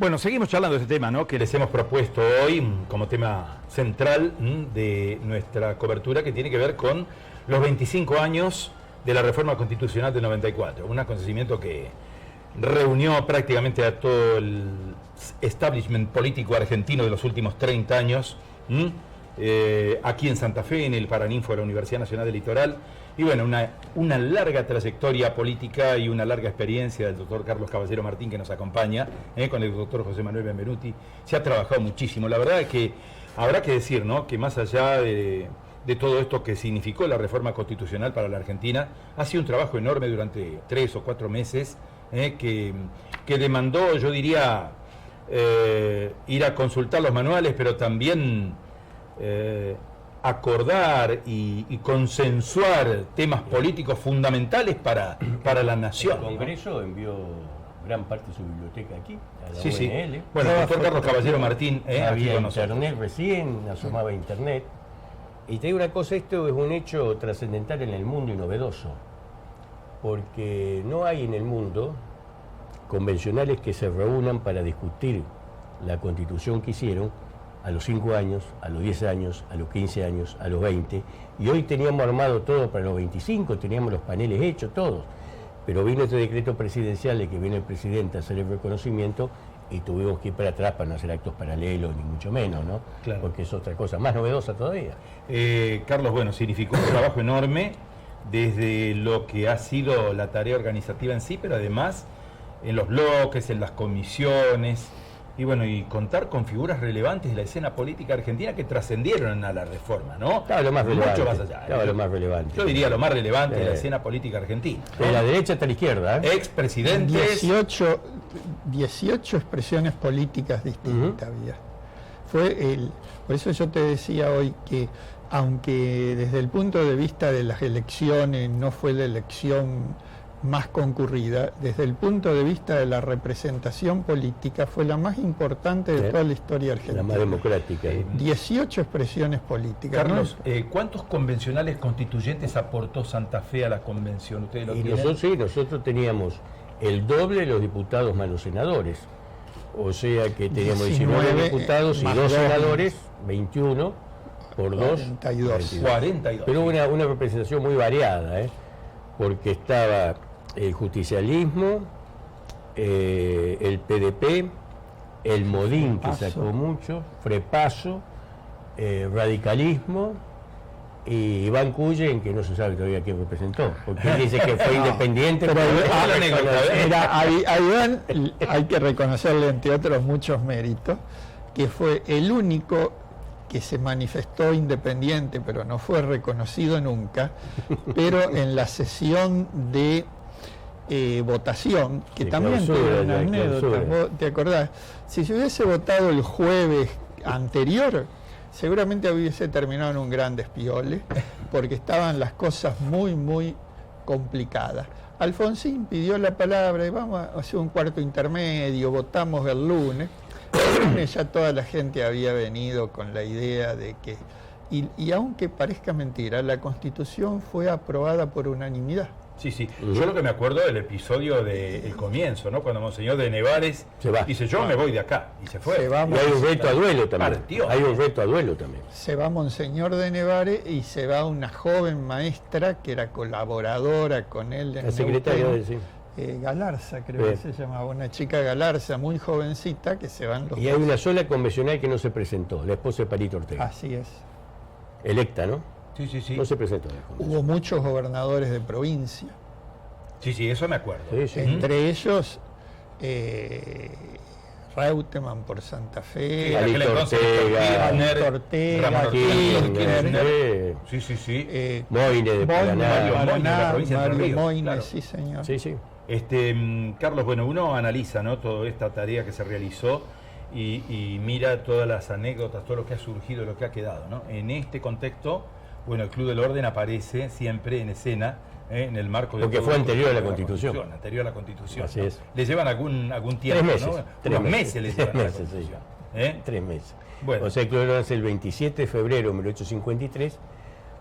Bueno, seguimos charlando de este tema, ¿no?, que les hemos propuesto hoy como tema central de nuestra cobertura, que tiene que ver con los 25 años de la reforma constitucional del 94, un acontecimiento que reunió prácticamente a todo el establishment político argentino de los últimos 30 años, aquí en Santa Fe, en el Paraninfo de la Universidad Nacional del Litoral. Y bueno, una larga trayectoria política y una larga experiencia del doctor Carlos Caballero Martín, que nos acompaña, con el doctor José Manuel Benvenuti. Se ha trabajado muchísimo. La verdad es que habrá que decir, ¿no?, que más allá de todo esto que significó la reforma constitucional para la Argentina, ha sido un trabajo enorme durante 3 o 4 meses, que demandó, yo diría, ir a consultar los manuales, pero también acordar y consensuar temas políticos fundamentales para la nación. El Congreso envió gran parte de su biblioteca aquí, a la sí, UNL. Sí. Bueno, el doctor Carlos Caballero Martín, había internet recién, asomaba internet. Y te digo una cosa, esto es un hecho trascendental en el mundo y novedoso, porque no hay en el mundo convencionales que se reúnan para discutir la Constitución que hicieron a los 5 años, a los 10 años, a los 15 años, a los 20, y hoy teníamos armado todo para los 25, teníamos los paneles hechos, todos, pero vino este decreto presidencial de que viene el presidente a hacer el reconocimiento y tuvimos que ir para atrás para no hacer actos paralelos, ni mucho menos, ¿no? Claro. Porque es otra cosa, más novedosa todavía. Carlos, bueno, significó un trabajo enorme desde lo que ha sido la tarea organizativa en sí, pero además en los bloques, en las comisiones, y bueno, y contar con figuras relevantes de la escena política argentina que trascendieron a la reforma, ¿no? Claro, lo más relevante. Mucho más allá. Claro, lo más relevante. Yo diría lo más relevante de la escena política argentina, ¿no? De la derecha hasta la izquierda, ¿eh? Expresidentes. 18 expresiones políticas distintas había. Por eso yo te decía hoy que, aunque desde el punto de vista de las elecciones no fue la elección más concurrida, desde el punto de vista de la representación política fue la más importante de toda la historia argentina. La más democrática. 18 expresiones políticas. Carlos, ¿no? ¿Cuántos convencionales constituyentes aportó Santa Fe a la convención? ¿Ustedes lo tienen? Nosotros teníamos el doble de los diputados más los senadores. O sea que teníamos 19 diputados y 2 senadores, 21 por 2, 42. Pero hubo una representación muy variada, porque estaba el justicialismo, el PDP, el Modín, que sacó mucho, Frepaso, radicalismo, y Iván Cullen, que no se sabe todavía quién representó, porque él dice que fue independiente. Pero a Iván hay que reconocerle, entre otros muchos méritos, que fue el único que se manifestó independiente, pero no fue reconocido nunca, pero en la sesión de votación, que también tuvo una anécdota, ¿te acordás? Si se hubiese votado el jueves anterior, seguramente hubiese terminado en un gran despiole, porque estaban las cosas muy, muy complicadas. Alfonsín pidió la palabra y vamos a hacer un cuarto intermedio, votamos el lunes. El lunes ya toda la gente había venido con la idea de que, y aunque parezca mentira, la Constitución fue aprobada por unanimidad. Sí, sí. Yo lo que me acuerdo del episodio del comienzo, ¿no? Cuando Monseñor de Nevares dice, yo me voy de acá, y se fue. Y hay un reto a duelo también. Hay un reto a duelo también. Se va Monseñor de Nevares y se va una joven maestra que era colaboradora con él en la secretaria de Galarza, creo que se llamaba, una chica Galarza muy jovencita, que se van los Y hay una sola convencional que no se presentó, la esposa de Palito Ortega. Así es. Electa, ¿no? Sí, sí, sí. No se presentó. Hubo muchos gobernadores de provincia. Sí, sí, eso me acuerdo. Sí. Entre ellos, Reutemann por Santa Fe, Ortega, Kirchner. Sí, sí, sí. Moine de Paraná, Mario Moine, claro. Sí, señor. Sí, sí. Carlos, bueno, uno analiza, ¿no?, toda esta tarea que se realizó y mira todas las anécdotas, todo lo que ha surgido, lo que ha quedado, ¿no? En este contexto, bueno, el Club del Orden aparece siempre en escena, en el marco de... Porque fue anterior a la Constitución. Anterior a la Constitución. Así es. Le llevan algún tiempo, 3 meses, ¿no? Unos meses le llevan a la Constitución. Sí. 3 meses. Bueno. O sea, el Club del Orden es el 27 de febrero de 1853,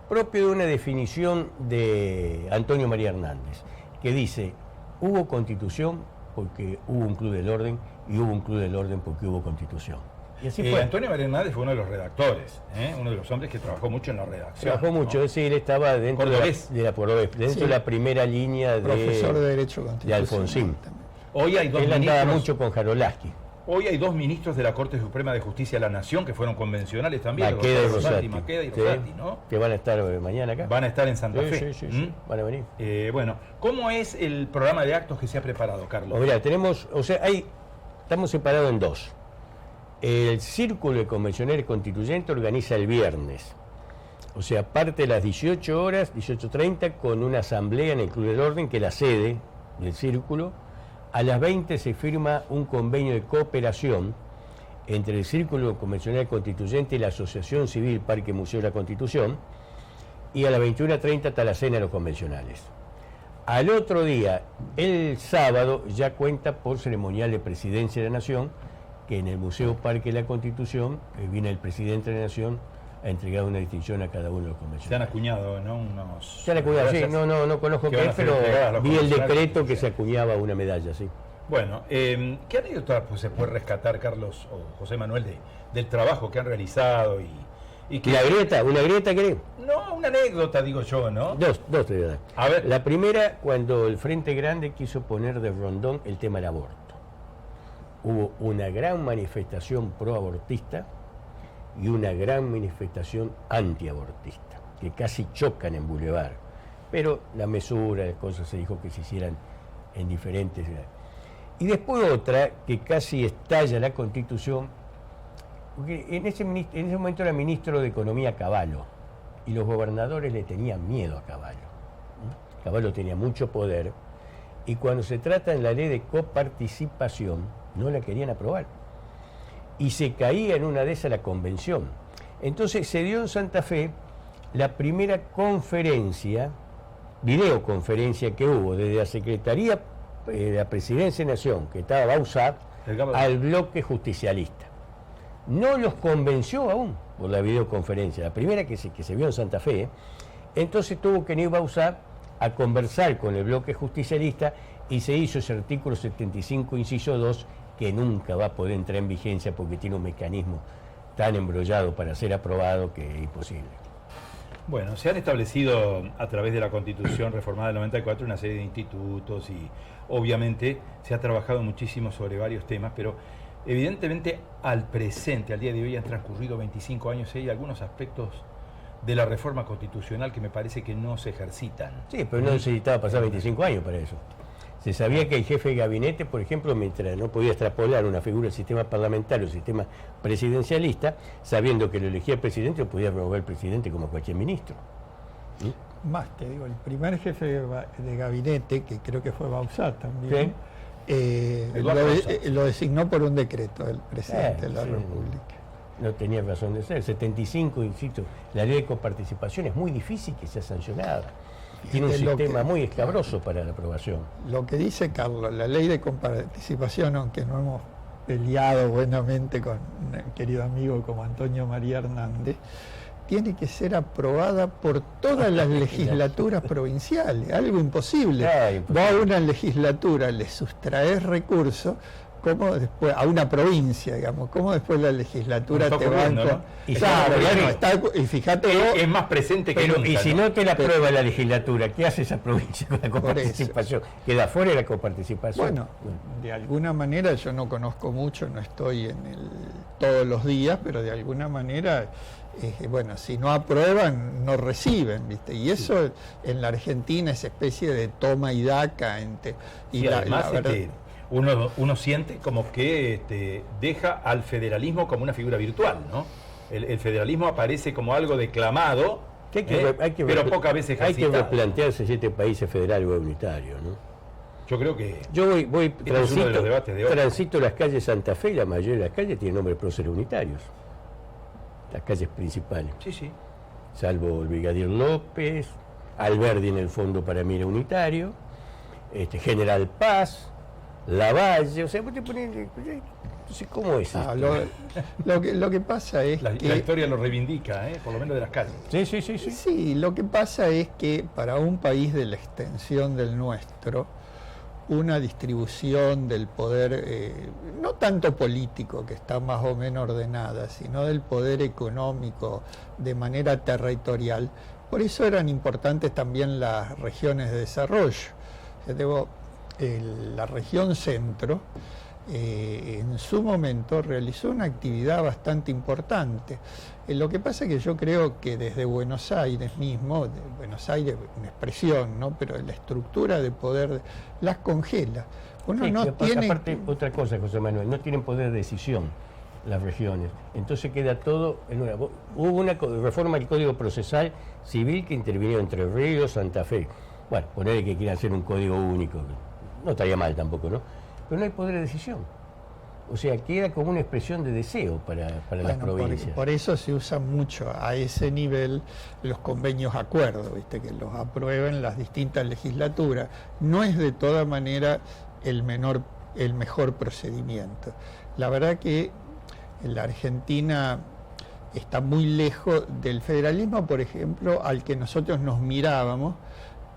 propio de una definición de Antonio María Hernández, que dice, hubo Constitución porque hubo un Club del Orden y hubo un club del orden porque hubo constitución. Y así fue. Antonio María Hernández fue uno de los redactores, uno de los hombres que trabajó mucho en la redacción. Trabajó mucho, ¿no? sí, él estaba dentro de la Cordobés, dentro Sí. de la primera línea Profesor de Derecho de Constitucional. Alfonsín. también. Hoy hay dos Él andaba ministros. mucho con Jarolaski. Hoy hay dos ministros de la Corte Suprema de Justicia de la Nación que fueron convencionales también, Maqueda y Gonzalo Rosati. Maqueda y Sí, Rosati, ¿no? que van a estar mañana acá. Van a estar en Santa Sí, Fe. sí, sí, van a venir. Bueno, ¿cómo es el programa de actos que se ha preparado, Carlos? Mira, tenemos, estamos separados en dos. El Círculo de Convencionales Constituyentes organiza el viernes. O sea, parte a las 18 horas, 18:30, con una asamblea en el Club del Orden, que es la sede del Círculo. A las 20 se firma un convenio de cooperación entre el Círculo Convencional Constituyente y la Asociación Civil Parque Museo de la Constitución. Y a las 21:30 está la cena de los convencionales. Al otro día, el sábado, ya cuenta por ceremonial de Presidencia de la Nación, que en el Museo Parque de la Constitución viene el Presidente de la Nación a entregar una distinción a cada uno de los Se han convencionales. acuñado, ¿no? Unos... Se han acuñado, sí, no conozco que qué van a es, ser pero entregadas a los vi el convencionales. decreto que se acuñaba una medalla, sí. Bueno, ¿qué anécdota pues, se puede rescatar, Carlos o José Manuel, del trabajo que han realizado y que... ¿Una grieta querés? No, una anécdota, digo yo, ¿no? Dos te voy a dar. A ver. La primera, cuando el Frente Grande quiso poner de rondón el tema del aborto. Hubo una gran manifestación pro-abortista y una gran manifestación antiabortista, que casi chocan en Boulevard. Pero la mesura, las cosas se dijo que se hicieran en diferentes... Y después otra, que casi estalla la Constitución, porque en ese momento era ministro de Economía Cavallo, y los gobernadores le tenían miedo a Cavallo. Cavallo tenía mucho poder, y cuando se trata en la ley de coparticipación, no la querían aprobar. Y se caía en una de esas la convención. Entonces se dio en Santa Fe la primera conferencia, videoconferencia que hubo desde la Secretaría de la Presidencia de Nación, que estaba Bauzá, al bloque justicialista. No los convenció aún por la videoconferencia, la primera que se vio en Santa Fe. Entonces tuvo que ir Bauzá a conversar con el bloque justicialista y se hizo ese artículo 75, inciso 2, que nunca va a poder entrar en vigencia porque tiene un mecanismo tan embrollado para ser aprobado que es imposible. Bueno, se han establecido a través de la Constitución reformada del 94 una serie de institutos y obviamente se ha trabajado muchísimo sobre varios temas, pero evidentemente al presente, al día de hoy, han transcurrido 25 años y hay algunos aspectos de la reforma constitucional que me parece que no se ejercitan. Sí, pero no necesitaba pasar 25 años para eso. Se sabía que el jefe de gabinete, por ejemplo, mientras no podía extrapolar una figura del sistema parlamentario, el sistema presidencialista, sabiendo que lo elegía el presidente, lo podía remover el presidente como cualquier ministro. Más te digo, el primer jefe de gabinete, que creo que fue Bauzá también, lo designó por un decreto el presidente de la República. No tenía razón de ser. 75, insisto, la ley de coparticipación es muy difícil que sea sancionada. Tiene un sistema muy escabroso para la aprobación. Lo que dice Carlos, la ley de coparticipación, aunque no hemos peleado buenamente con un querido amigo como Antonio María Hernández, tiene que ser aprobada por todas las legislaturas provinciales, algo imposible. Vos a una legislatura le sustraes recursos, ¿cómo después, a una provincia, digamos, cómo después la legislatura te va ¿no? Y claro, y fíjate es más presente que pero, nunca, y si ¿no? no te la aprueba la legislatura, ¿qué hace esa provincia con la coparticipación? Queda fuera de la coparticipación. Bueno, de alguna manera, yo no conozco mucho, no estoy todos los días, pero de alguna manera, bueno, si no aprueban, no reciben, ¿viste? Y eso en la Argentina, esa especie de toma y daca. Y además, uno siente como que deja al federalismo como una figura virtual, ¿no? El federalismo aparece como algo declamado, pero pocas veces ejercitado. Hay que replantearse si este país es federal o unitario, ¿no? Yo creo que... Yo es uno de los debates de hoy. transito las calles Santa Fe y la mayoría de las calles tienen nombre de próceres unitarios. Las calles principales. Sí, sí. Salvo el Brigadier López, Alberdi en el fondo para mí era unitario, General Paz, Lavalle, o sea, vos te pones, entonces, ¿cómo es esto? Lo que pasa es que... La historia lo reivindica, por lo menos de las calles. Sí. Sí, lo que pasa es que para un país de la extensión del nuestro, una distribución del poder, no tanto político, que está más o menos ordenada, sino del poder económico de manera territorial. Por eso eran importantes también las regiones de desarrollo. La región centro, en su momento realizó una actividad bastante importante. Lo que pasa es que yo creo que desde Buenos Aires mismo, Buenos Aires una expresión, ¿no? Pero la estructura de poder las congela. Uno Sí, no tiene... Aparte, otra cosa, José Manuel, no tienen poder de decisión las regiones. Entonces queda todo en una... Hubo una reforma del Código Procesal Civil que intervino Entre Ríos, Santa Fe. Bueno, ponerle que quiera hacer un código único, no estaría mal tampoco, ¿no? Pero no hay poder de decisión. O sea, queda como una expresión de deseo para las provincias. Por eso se usan mucho a ese nivel los convenios acuerdos, ¿viste? Que los aprueben las distintas legislaturas. No es de toda manera el mejor procedimiento. La verdad que la Argentina está muy lejos del federalismo, por ejemplo, al que nosotros nos mirábamos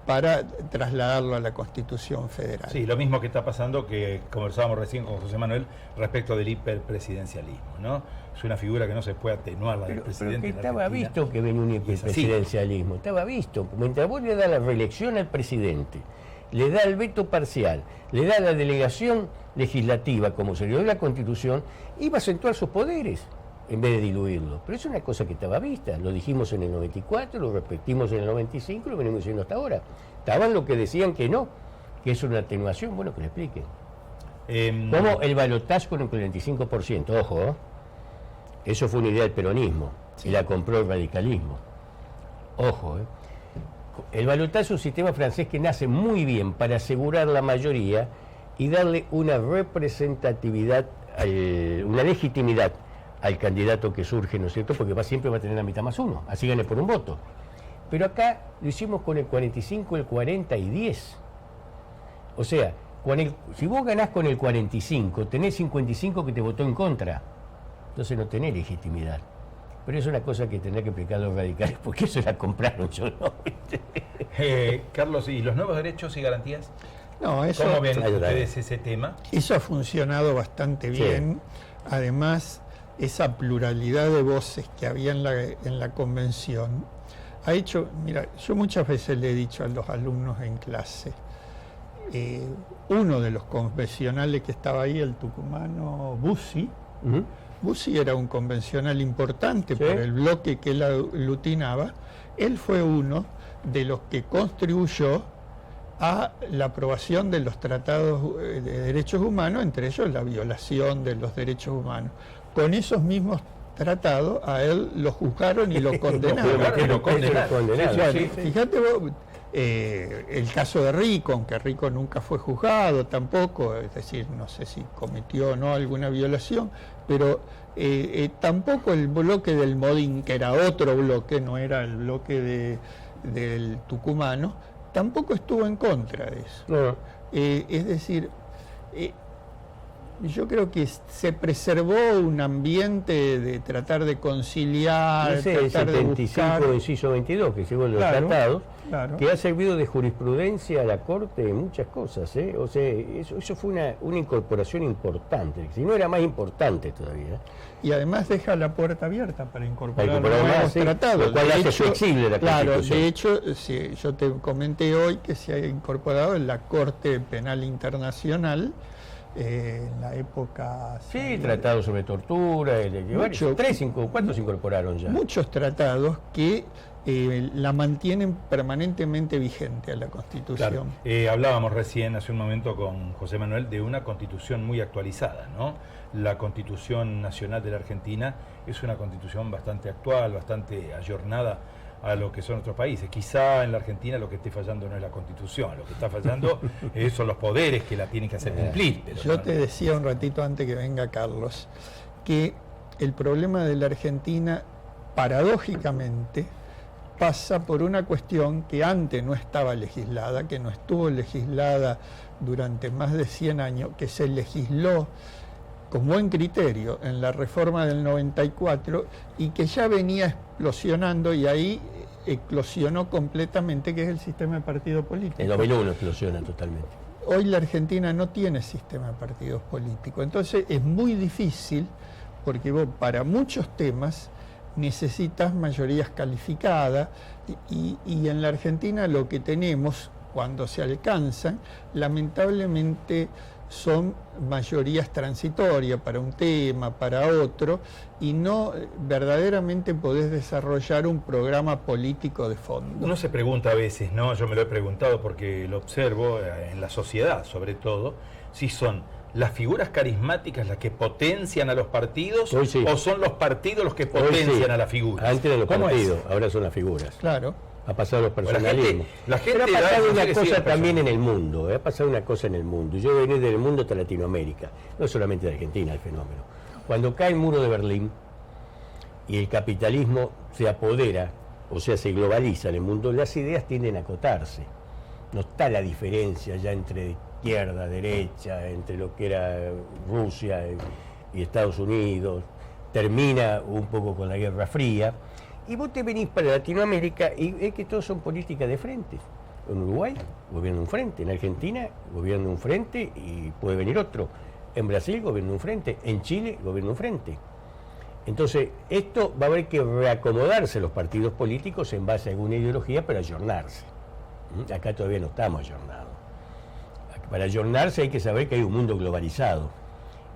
para trasladarlo a la Constitución Federal. Sí, lo mismo que está pasando, que conversábamos recién con José Manuel respecto del hiperpresidencialismo, ¿no? Es una figura que no se puede atenuar la del presidente. Pero que estaba visto que venía un hiperpresidencialismo, estaba visto. Mientras vos le das la reelección al presidente, le da el veto parcial, le da la delegación legislativa, como se le dio la Constitución, iba a acentuar sus poderes en vez de diluirlo. Pero es una cosa que estaba vista, lo dijimos en el 94, lo repetimos en el 95, lo venimos diciendo hasta ahora. Estaban los que decían que no, que es una atenuación, bueno, que lo expliquen. Como el balotaje con el 45%, ojo, eso fue una idea del peronismo, sí, y la compró el radicalismo. Ojo, el balotaje es un sistema francés que nace muy bien para asegurar la mayoría y darle una representatividad, una legitimidad al candidato que surge, ¿no es cierto? Porque siempre va a tener la mitad más uno, así gane por un voto. Pero acá lo hicimos con el 45, el 40 y 10. O sea, si vos ganás con el 45, tenés 55 que te votó en contra. Entonces no tenés legitimidad. Pero es una cosa que tendrá que explicar los radicales, porque eso la compraron, yo no. Carlos, ¿y los nuevos derechos y garantías? No, eso, ¿Cómo ven ustedes ese tema? Eso ha funcionado bastante bien. Sí. Además, esa pluralidad de voces que había en la convención ha hecho, mira, yo muchas veces le he dicho a los alumnos en clase, uno de los convencionales que estaba ahí, el tucumano Bussi, Bussi era un convencional importante, ¿sí?, por el bloque que él aglutinaba. Él fue uno de los que contribuyó a la aprobación de los tratados de derechos humanos, entre ellos la violación de los derechos humanos. Con esos mismos tratados a él lo juzgaron y lo condenaron. Sí. Fíjate vos, el caso de Rico, aunque Rico nunca fue juzgado tampoco, es decir, no sé si cometió o no alguna violación, pero tampoco el bloque del Modín, que era otro bloque, no era el bloque del tucumano, tampoco estuvo en contra de eso. No. Es decir, yo creo que se preservó un ambiente de tratar de conciliar, ese tratar el 75 de inciso 22, que según los tratados, que ha servido de jurisprudencia a la Corte en muchas cosas, O sea, eso fue una incorporación importante, si no era más importante todavía. Y además deja la puerta abierta para incorporar nuevos tratados. Lo cual hace flexible la Constitución. De hecho, sí, yo te comenté hoy que se ha incorporado en la Corte Penal Internacional, en la época... Sí, tratados sobre tortura, ¿cuántos se incorporaron ya? Muchos tratados que la mantienen permanentemente vigente a la Constitución. Claro. Hablábamos recién, hace un momento, con José Manuel, de una Constitución muy actualizada, ¿no? La Constitución Nacional de la Argentina es una Constitución bastante actual, bastante ayornada a lo que son otros países. Quizá en la Argentina lo que esté fallando no es la Constitución, lo que está fallando son los poderes que la tienen que hacer cumplir. Pero yo te decía un ratito antes que venga Carlos, que el problema de la Argentina, paradójicamente, pasa por una cuestión que antes no estaba legislada, que no estuvo legislada durante más de 100 años, que se legisló con buen criterio en la reforma del 94 y que ya venía explosionando, y ahí eclosionó completamente, que es el sistema de partido político. En 2001 explosiona totalmente. hoy la Argentina no tiene sistema de partidos políticos. Entonces es muy difícil, porque vos para muchos temas necesitas mayorías calificadas, y en la Argentina lo que tenemos, cuando se alcanzan, lamentablemente son mayorías transitorias para un tema, para otro, y no verdaderamente podés desarrollar un programa político de fondo. Uno se pregunta a veces, ¿no? Yo me lo he preguntado porque lo observo en la sociedad, sobre todo, si son las figuras carismáticas las que potencian a los partidos, sí, o son los partidos los que potencian a las figuras. Antes de los partidos, ahora son las figuras. Claro. Ha pasado los personalismos. La gente Pero ha pasado una cosa sigue también en el mundo, ha pasado una cosa en el mundo. Yo venía del mundo hasta Latinoamérica, no solamente de Argentina el fenómeno. Cuando cae el muro de Berlín y el capitalismo se apodera, o sea, se globaliza en el mundo, las ideas tienden a acotarse. No está la diferencia ya entre izquierda, derecha, entre lo que era Rusia y Estados Unidos. Termina un poco con la Guerra Fría. Y vos te venís para Latinoamérica y es que todos son políticas de frente. En Uruguay gobierna un frente, en Argentina gobierna un frente y puede venir otro. En Brasil gobierna un frente, en Chile gobierna un frente. Entonces, esto va a haber que reacomodarse los partidos políticos en base a alguna ideología para ayornarse. Acá todavía no estamos ayornados. Para ayornarse hay que saber que hay un mundo globalizado.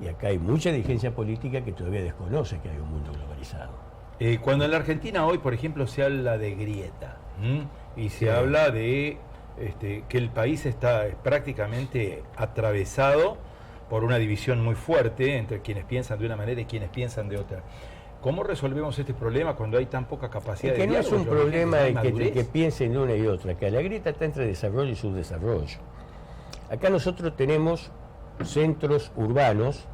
Y acá hay mucha dirigencia política que todavía desconoce que hay un mundo globalizado. Cuando en la Argentina hoy, por ejemplo, se habla de grieta, y se habla de que el país está prácticamente atravesado por una división muy fuerte entre quienes piensan de una manera y quienes piensan de otra. ¿Cómo resolvemos este problema cuando hay tan poca capacidad de diálogo? No es un problema que piensen de una y otra, que la grieta está entre desarrollo y subdesarrollo. Acá nosotros tenemos centros urbanos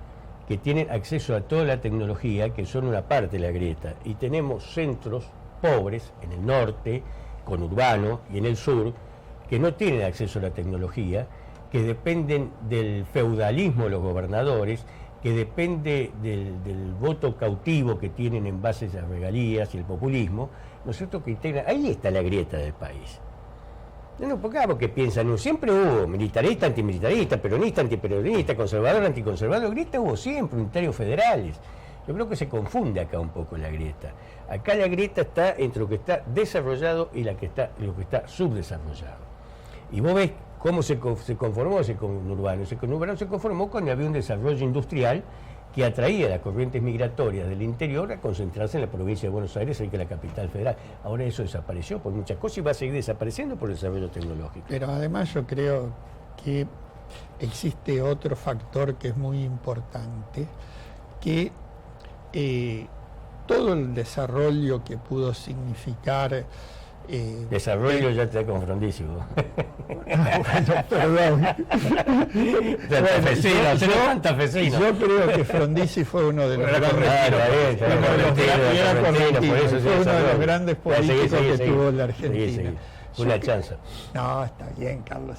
que tienen acceso a toda la tecnología, que son una parte de la grieta, y tenemos centros pobres en el norte, conurbano, y en el sur, que no tienen acceso a la tecnología, que dependen del feudalismo de los gobernadores, que depende del voto cautivo que tienen en base a las regalías y el populismo, ¿no es cierto? Que integra, ahí está la grieta del país. No, porque piensan, no, siempre hubo militarista, antimilitarista, peronista, antiperonista, conservador, anticonservador, grieta hubo siempre, unitarios federales. Yo creo que se confunde acá un poco la grieta. Acá la grieta está entre lo que está desarrollado y lo que está subdesarrollado. Y vos ves cómo se conformó ese conurbano. Ese conurbano se conformó cuando había un desarrollo industrial que atraía las corrientes migratorias del interior a concentrarse en la provincia de Buenos Aires, cerca de la capital federal. Ahora eso desapareció por muchas cosas y va a seguir desapareciendo por el desarrollo tecnológico. Pero además yo creo que existe otro factor que es muy importante, que todo el desarrollo que pudo significar... desarrollo ya te da con Frondizi. Bueno, perdón. Yo creo que Frondizi fue uno de los grandes políticos que tuvo la Argentina. Una chance. No, está bien, Carlos.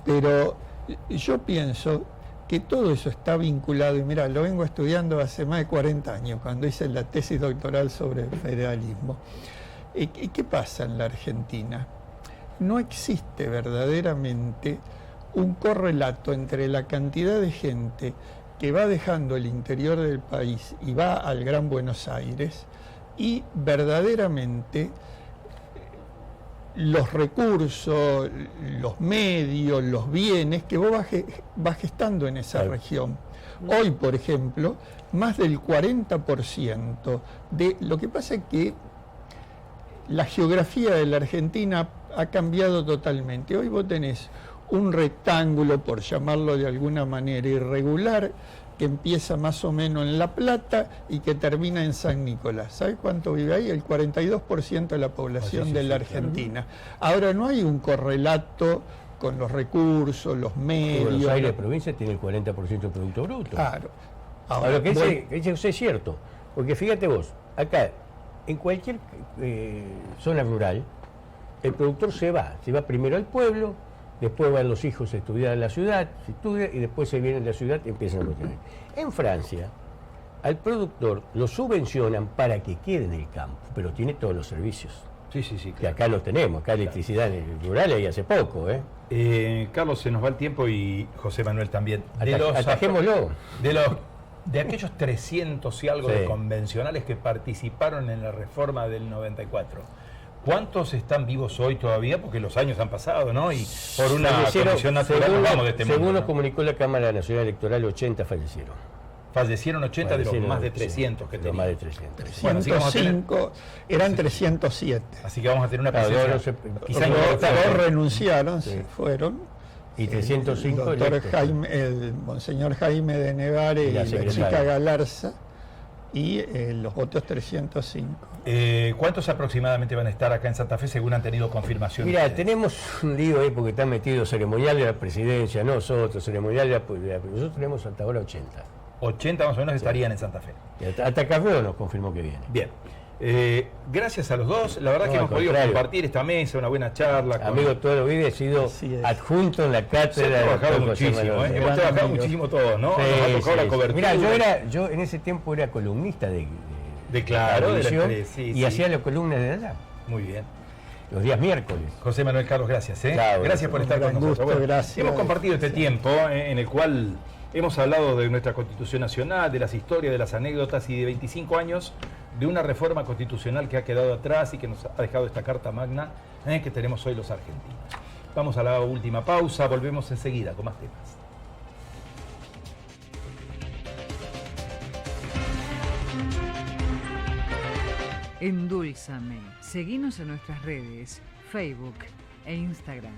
Pero yo pienso que todo eso está vinculado, y mira, lo vengo estudiando hace más de 40 años, cuando hice la tesis doctoral sobre el federalismo. ¿Qué pasa en la Argentina? No existe verdaderamente un correlato entre la cantidad de gente que va dejando el interior del país y va al Gran Buenos Aires y verdaderamente los recursos, los medios, los bienes que vos vas gestando en esa región. Hoy, por ejemplo, más del 40% de... Lo que pasa es que la geografía de la Argentina ha cambiado totalmente. Hoy vos tenés un rectángulo, por llamarlo de alguna manera, irregular, que empieza más o menos en La Plata y que termina en San Nicolás. ¿Sabés cuánto vive ahí? El 42% de la población de la Argentina. Ahora no hay un correlato con los recursos, los medios... Buenos Aires, provincia, tiene el 40% del Producto Bruto. Claro. Ahora, lo que dice es cierto, porque fíjate vos, acá, en cualquier zona rural, el productor se va primero al pueblo, después van los hijos a estudiar en la ciudad, se estudia y después se vienen de la ciudad y empiezan a multiplicar. En Francia, al productor lo subvencionan para que quede en el campo, pero tiene todos los servicios. Sí, sí, sí. Que Claro. acá los tenemos, acá electricidad en el rural hay hace poco, ¿eh? Carlos, se nos va el tiempo y José Manuel también. Atajémoslo. De aquellos 300 y algo de Sí. convencionales que participaron en la reforma del 94, ¿cuántos están vivos hoy todavía? Porque los años han pasado, ¿no? Y por una condición natural nos vamos de este mundo. Según nos ¿no? comunicó la Cámara Nacional Electoral, 80 fallecieron. Fallecieron 80 de los más de 300 que de los más de tenían. 300. Bueno, así que vamos a tener- 105, eran 307. Así que vamos a tener una Claro, presencia. no se- quizá no, importante. Dos renunciaron, se fueron. Y 305 el doctor electos. Jaime, el monseñor Jaime de Nevare Y y la la secretaria. chica Galarza, y los otros 305. ¿Cuántos aproximadamente van a estar acá en Santa Fe según han tenido confirmación? Mira, ustedes? tenemos un lío ahí porque están metidos ceremonial de la presidencia, nosotros, ceremonial de la nosotros tenemos hasta ahora 80. 80 más o menos estarían en Santa Fe. Y hasta Café nos confirmó que viene. Bien. Gracias a los dos. La verdad No, que al hemos podido contrario. compartir esta mesa, una buena charla. con- Amigo todo vive, he sido Así es. adjunto en la Se ha cátedra de trabajado José muchísimo, Manuel. hemos Gran trabajado amigo. muchísimo todos, ¿no? Sí, Nos ha tocado la sí. cobertura. Mira, yo en ese tiempo era columnista de Claro, de la televisión tele, sí, y sí. hacía las columnas de allá, Muy bien. los días miércoles. José Manuel Carlos, gracias. Chao, Gracias por un estar con gran nosotros. gusto, gracias. Hemos compartido este tiempo en el cual hemos hablado de nuestra Constitución Nacional, de las historias, de las anécdotas y de 25 años de una reforma constitucional que ha quedado atrás y que nos ha dejado esta Carta Magna que tenemos hoy los argentinos. Vamos a la última pausa, volvemos enseguida con más temas. Endulzame. Seguinos en nuestras redes, Facebook e Instagram.